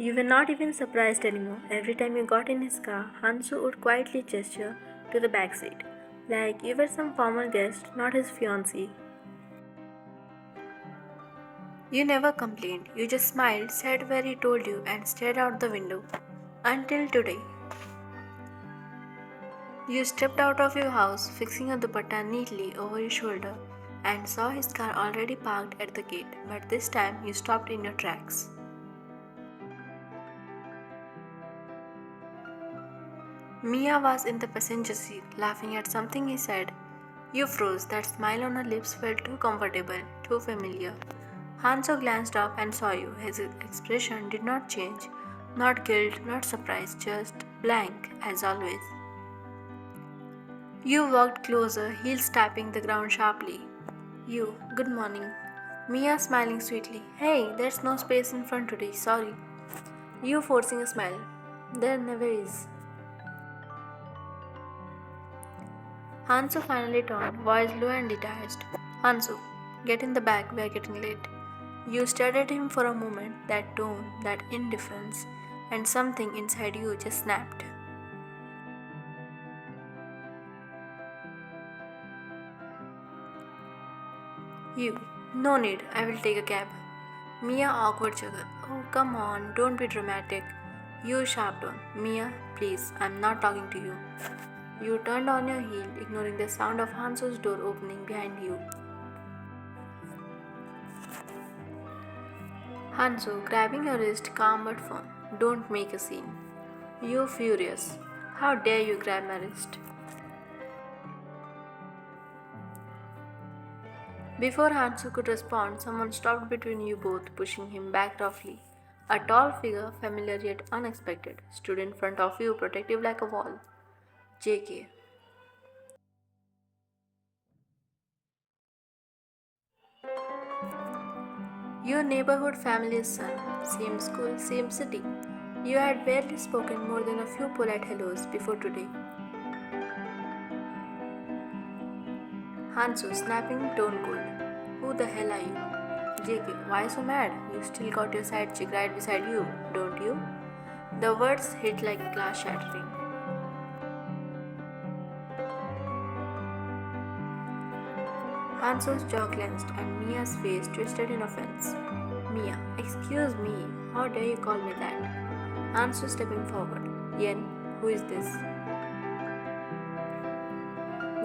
You were not even surprised anymore. Every time you got in his car, Hansu would quietly gesture to the back seat, like you were some formal guest, not his fiancé. You never complained, you just smiled, sat where he told you, and stared out the window. Until today. You stepped out of your house, fixing your dupatta neatly over your shoulder, and saw his car already parked at the gate, but this time you stopped in your tracks. Mia was in the passenger seat, laughing at something he said. You froze. That smile on her lips felt too comfortable, too familiar. Hanso glanced up and saw you. His expression did not change. Not guilt, not surprise, just blank, as always. You walked closer, heels tapping the ground sharply. You, good morning. Mia smiling sweetly. Hey, there's no space in front today, sorry. You forcing a smile. There never is. Hansu finally turned, voice low and detached. Hansu, get in the back, we are getting late. You stared at him for a moment, that tone, that indifference, and something inside you just snapped. You, no need, I will take a cab. Mia awkward juggle. Oh, come on, don't be dramatic. You sharp tone. Mia, please, I'm not talking to you. You turned on your heel, ignoring the sound of Hansu's door opening behind you. Hansu, grabbing your wrist, calm but firm. Don't make a scene. You furious. How dare you grab my wrist? Before Hansu could respond, someone stopped between you both, pushing him back roughly. A tall figure, familiar yet unexpected, stood in front of you, protective like a wall. JK. Your neighborhood family's son, same school, same city. You had barely spoken more than a few polite hellos before today. Hansu, snapping tone cold. Who the hell are you? JK, why so mad? You still got your side chick right beside you, don't you? The words hit like glass shattering. Hansu's jaw clenched and Mia's face twisted in offense. Mia, excuse me, how dare you call me that? Hansu stepping forward. Yen, who is this?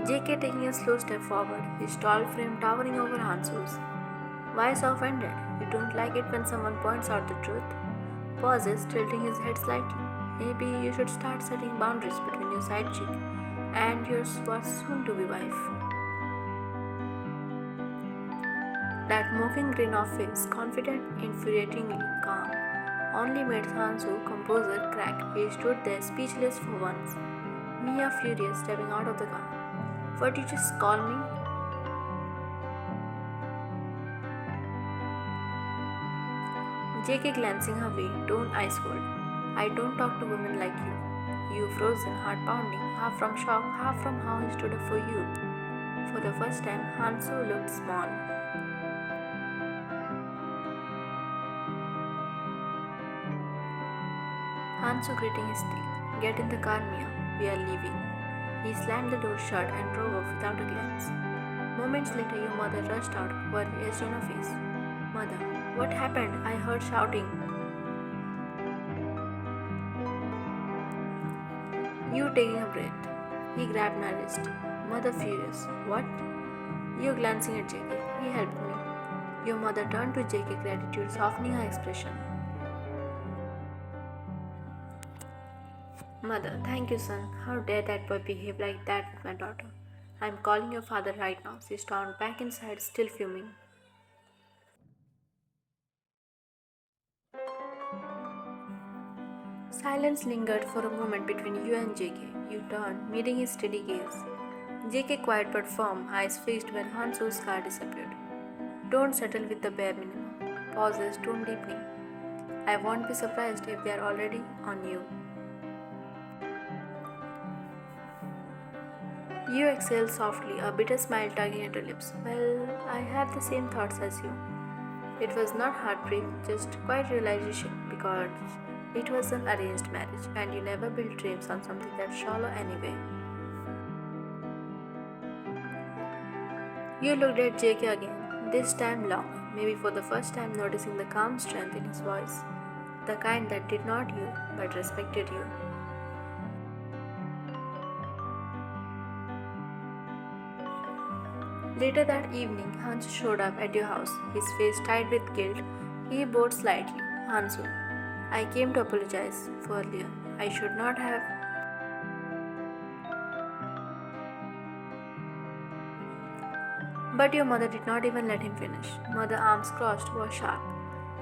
JK taking a slow step forward, his tall frame towering over Hansu's. Why so offended? You don't like it when someone points out the truth? Pauses, tilting his head slightly. Maybe you should start setting boundaries between your side chick and your soon to be wife. That mocking grin of his, confident, infuriatingly calm, only made Hansu composure crack. He stood there speechless for once. Mia furious, stepping out of the car. What you just call me? JK glancing her way, tone ice cold. I don't talk to women like you. You frozen, heart pounding, half from shock, half from how he stood up for you. For the first time, Hansu looked small. Hansu gritting his teeth. Get in the car, Mia. We are leaving. He slammed the door shut and drove off without a glance. Moments later, your mother rushed out, worry etched on her face. Mother, what happened? I heard shouting. You taking a breath. He grabbed my wrist. Mother furious. What? You glancing at JK. He helped me. Your mother turned to JK, gratitude softening her expression. Mother, thank you, son. How dare that boy behave like that with my daughter? I'm calling your father right now. She stormed back inside, still fuming. Silence lingered for a moment between you and JK. You turned, meeting his steady gaze. JK quiet but firm, eyes fixed when Hansu's car disappeared. Don't settle with the bare minimum. Pauses, tone deepening. I won't be surprised if they are already on you. You exhale softly, a bitter smile tugging at your lips. Well, I have the same thoughts as you. It was not heartbreak, just quiet realization because It was an arranged marriage, and you never build dreams on something that's shallow anyway. You looked at JK again, this time long, maybe for the first time noticing the calm strength in his voice, the kind that did not you, but respected you. Later that evening, Hansu showed up at your house, his face tied with guilt. He bowed slightly. Hansu, I came to apologize for earlier. I should not have. But your mother did not even let him finish. Mother, arms crossed, was sharp.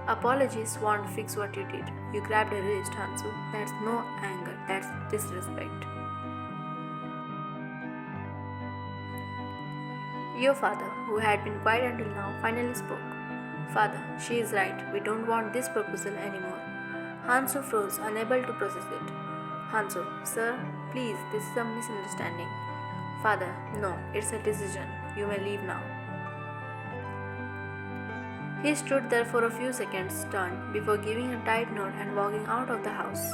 Apologies won't fix what you did. You grabbed her wrist, Hansu. That's no anger, that's disrespect. Your father, who had been quiet until now, finally spoke. Father, she is right. We don't want this proposal anymore. Hansu froze, unable to process it. Hansu, sir, please, this is a misunderstanding. Father, no, it's a decision. You may leave now. He stood there for a few seconds, stunned, before giving a tight nod and walking out of the house.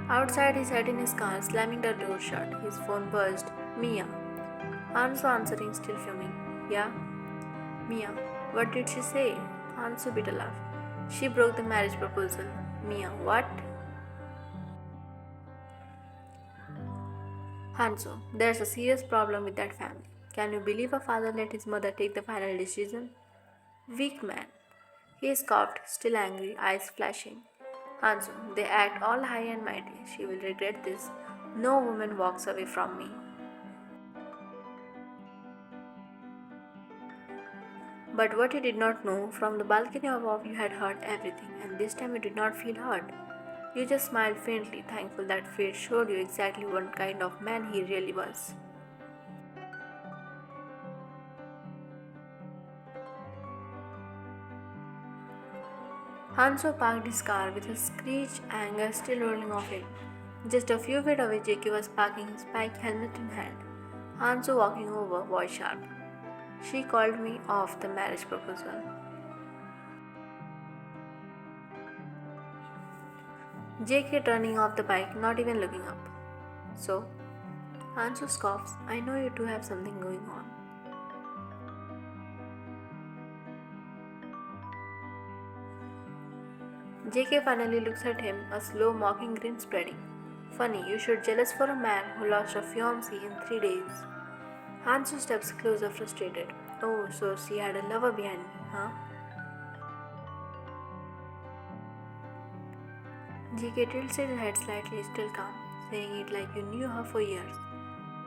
Outside, he sat in his car, slamming the door shut. His phone buzzed. Mia. Hansu answering, still fuming. Yeah? Mia. What did she say? Hansu bit a laugh. She broke the marriage proposal. Mia. What? Hansu. There's a serious problem with that family. Can you believe a father let his mother take the final decision? Weak man. He scoffed, still angry, eyes flashing. Hansu, they act all high and mighty. She will regret this. No woman walks away from me. But what you did not know, from the balcony above you had heard everything, and this time you did not feel hurt. You just smiled faintly, thankful that fate showed you exactly what kind of man he really was. Hansu parked his car with his screech, anger still rolling off him. Just a few feet away, Jackie was parking his bike, helmet in hand. Hansu walking over, voice sharp. She called me off the marriage proposal. JK turning off the bike, not even looking up. So, Hansu scoffs, I know you two have something going on. JK finally looks at him, a slow mocking grin spreading. Funny, you should jealous for a man who lost a fiancé in 3 days. Hansu steps closer, frustrated. Oh, so she had a lover behind me, huh? JK tilts his head slightly, still calm, saying it like you knew her for years.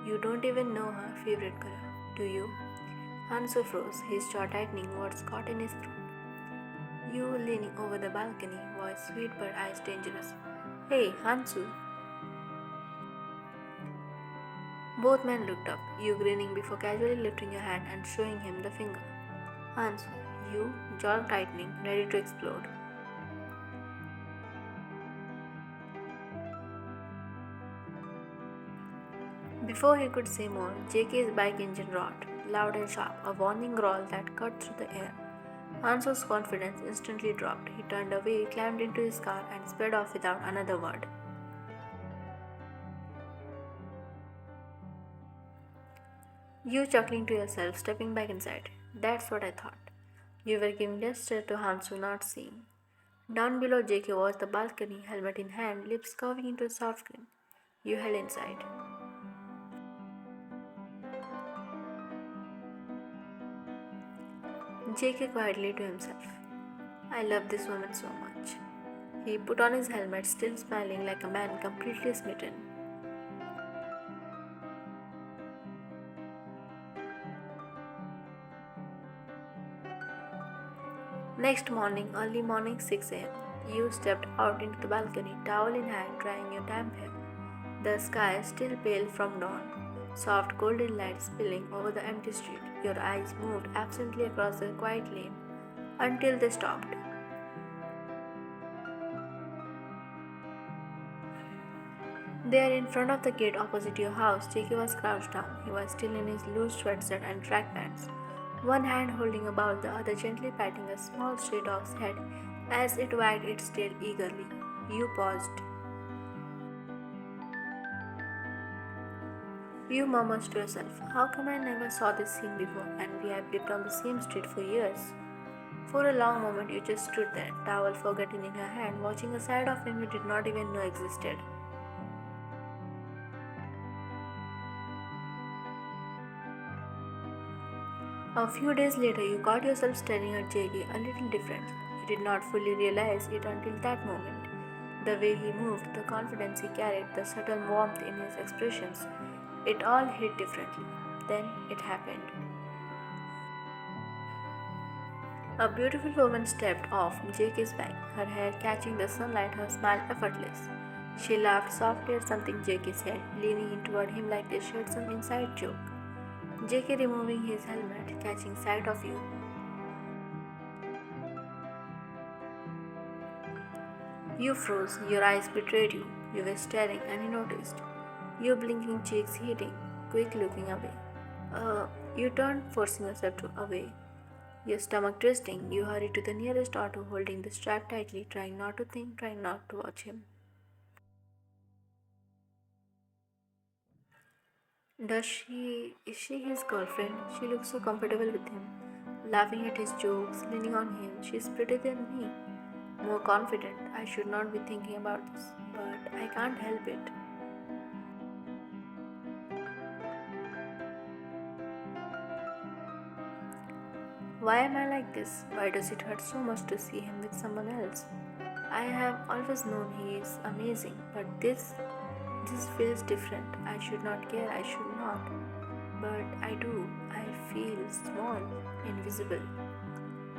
You don't even know her favorite color, do you? Hansu froze, his jaw tightening, words caught in his throat. You leaning over the balcony, voice sweet but eyes dangerous. Hey, Hansu. Both men looked up, you grinning before casually lifting your hand and showing him the finger. Hansu, you, jaw tightening, ready to explode. Before he could say more, JK's bike engine roared, loud and sharp, a warning growl that cut through the air. Hansu's confidence instantly dropped. He turned away, climbed into his car, and sped off without another word. You chuckling to yourself, stepping back inside. That's what I thought. You were giving gesture to Hansu, not seeing. Down below, JK was the balcony, helmet in hand, lips curving into a soft grin. You held inside. JK quietly to himself. I love this woman so much. He put on his helmet, still smiling like a man completely smitten. Next morning, early morning 6 a.m., you stepped out into the balcony, towel in hand, drying your damp hair. The sky still pale from dawn, soft golden light spilling over the empty street. Your eyes moved absently across the quiet lane until they stopped. There, in front of the gate opposite your house, JK was crouched down. He was still in his loose sweatshirt and track pants, one hand holding a bowl, the other gently patting a small stray dog's head as it wagged its tail eagerly. You paused. You murmured to yourself, how come I never saw this scene before and we have lived on the same street for years? For a long moment you just stood there, towel forgotten in your hand, watching a side of him you did not even know existed. A few days later, you caught yourself staring at JK a little different. You did not fully realize it until that moment. The way he moved, the confidence he carried, the subtle warmth in his expressions, it all hit differently. Then it happened. A beautiful woman stepped off JK's back, her hair catching the sunlight, her smile effortless. She laughed softly at something JK said, leaning in toward him like they shared some inside joke. JK removing his helmet, catching sight of you. You froze, your eyes betrayed you. You were staring and he noticed. Your blinking cheeks heating, quick looking away. You turned, forcing yourself to away. Your stomach twisting, you hurried to the nearest auto, holding the strap tightly, trying not to think, trying not to watch him. Is she his girlfriend? She looks so comfortable with him, laughing at his jokes, leaning on him. She's prettier than me, more confident. I should not be thinking about this, but I can't help it. Why am I like this? Why does it hurt so much to see him with someone else? I have always known he is amazing, but this feels different. I should not care, I should not. But I do. I feel small, invisible.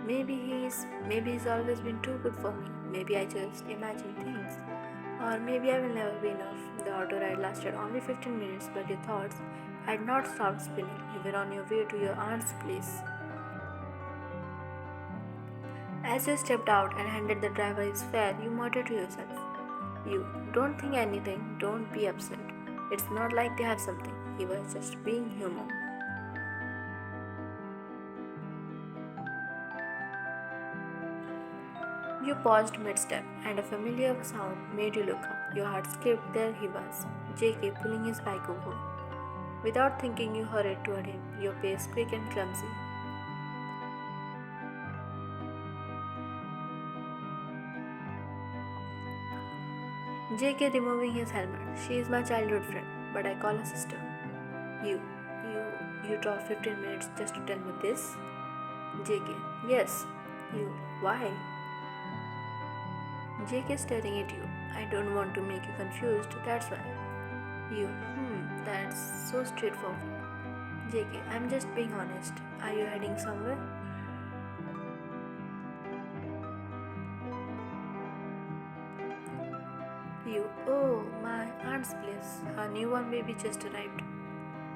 Maybe he's always been too good for me. Maybe I just imagine things. Or maybe I will never be enough. The auto ride lasted only 15 minutes, but your thoughts had not stopped spinning. You were on your way to your aunt's place. As you stepped out and handed the driver his fare, you muttered to yourself, you don't think anything, don't be upset. It's not like they have something. He was just being human. You paused mid-step, and a familiar sound made you look up. Your heart skipped. There he was, JK pulling his bike over. Without thinking, you hurried toward him, your pace quick and clumsy. JK removing his helmet. She is my childhood friend, but I call her sister. You, you drove 15 minutes just to tell me this? JK, yes. You, why? JK staring at you. I don't want to make you confused, that's why. You, that's so straightforward. JK, I'm just being honest. Are you heading somewhere? You, oh, my aunt's place. Her newborn baby just arrived.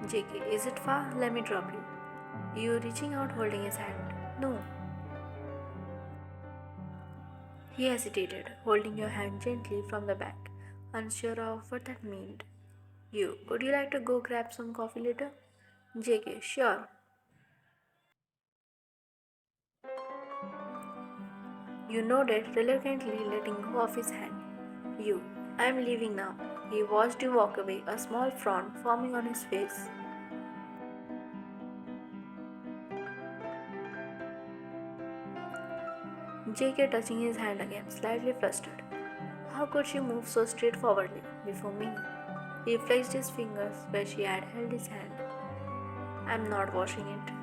JK, is it far? Let me drop you. You reaching out holding his hand. No. He hesitated, holding your hand gently from the back, unsure of what that meant. You, would you like to go grab some coffee later? JK, sure. You nodded, reluctantly letting go of his hand. You, I'm leaving now. He watched you walk away, a small frown forming on his face. JK touching his hand again, slightly flustered. How could she move so straightforwardly before me? He flexed his fingers where she had held his hand. I'm not washing it.